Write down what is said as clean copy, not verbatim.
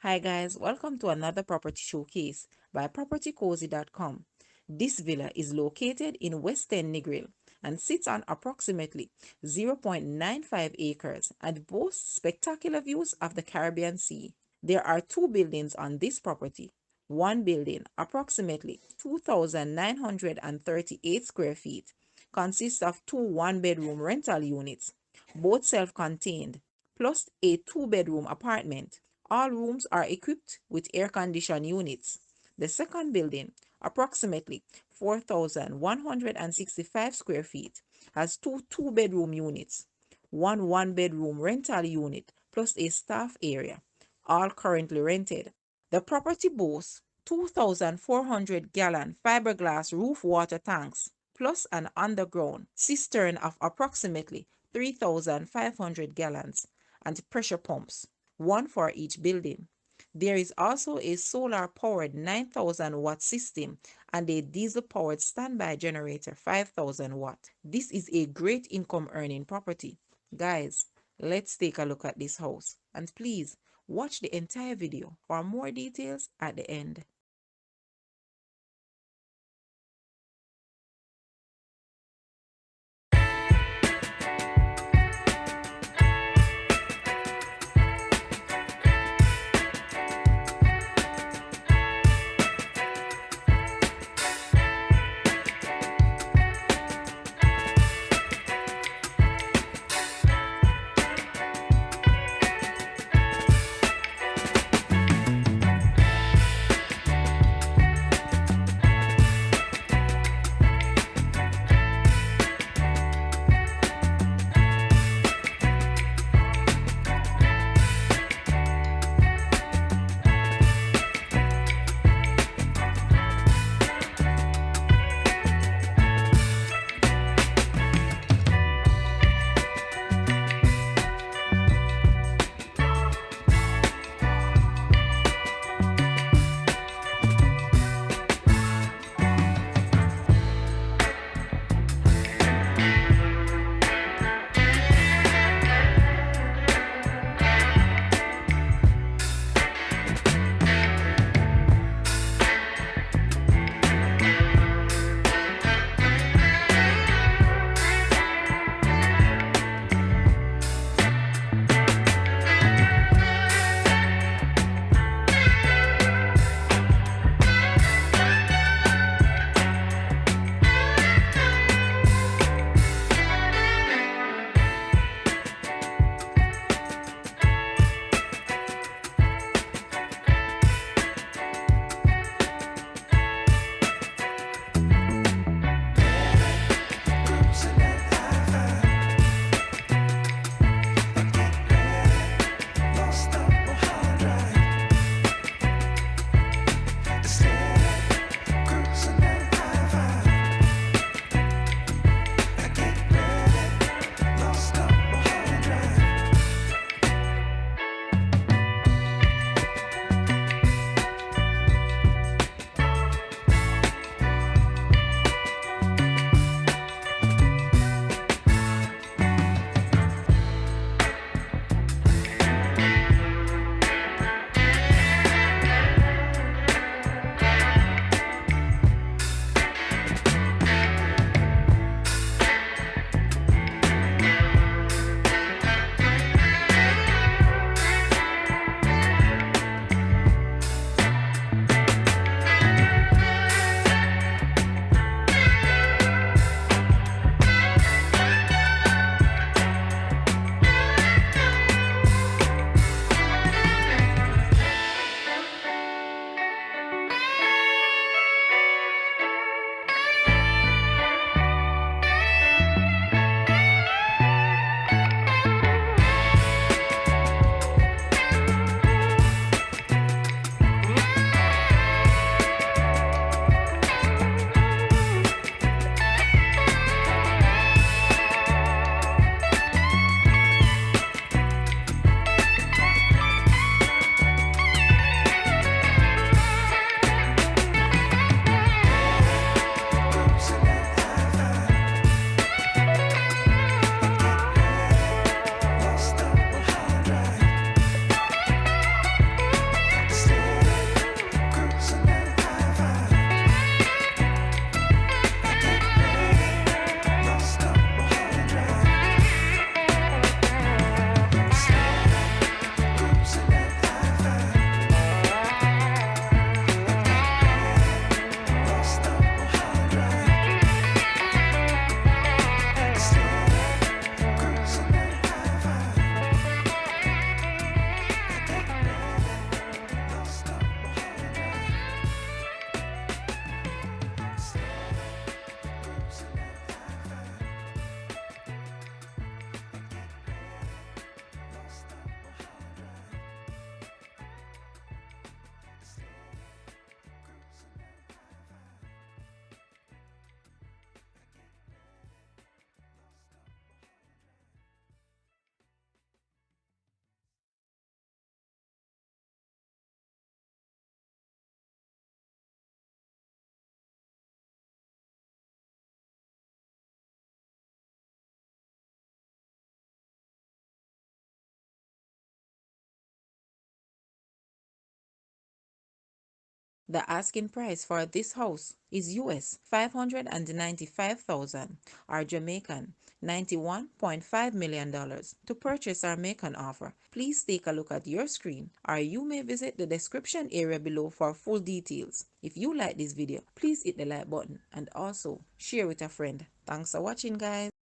Hi guys, welcome to another property showcase by propertycozy.com. This villa is located in West End Negril and sits on approximately 0.95 acres and boasts spectacular views of the Caribbean Sea. There are two buildings on this property. One building, approximately 2,938 square feet, consists of two one-bedroom rental units, both self-contained, plus a two-bedroom apartment. All rooms are equipped with air-conditioned units. The second building, approximately 4,165 square feet, has two two-bedroom units, one one-bedroom rental unit, plus a staff area, all currently rented. The property boasts 2,400-gallon fiberglass roof water tanks, plus an underground cistern of approximately 3,500 gallons and pressure pumps, one for each building. There is also a solar-powered 9,000-watt system and a diesel-powered standby generator 5,000 watt. This is a great income-earning property. Guys, let's take a look at this house. And please, watch the entire video for more details at the end. The asking price for this house is US 595,000 or Jamaican $91.5 million. To purchase our make an offer, please take a look at your screen or you may visit the description area below for full details. If you like this video, please hit the like button and also share with a friend. Thanks for watching, guys.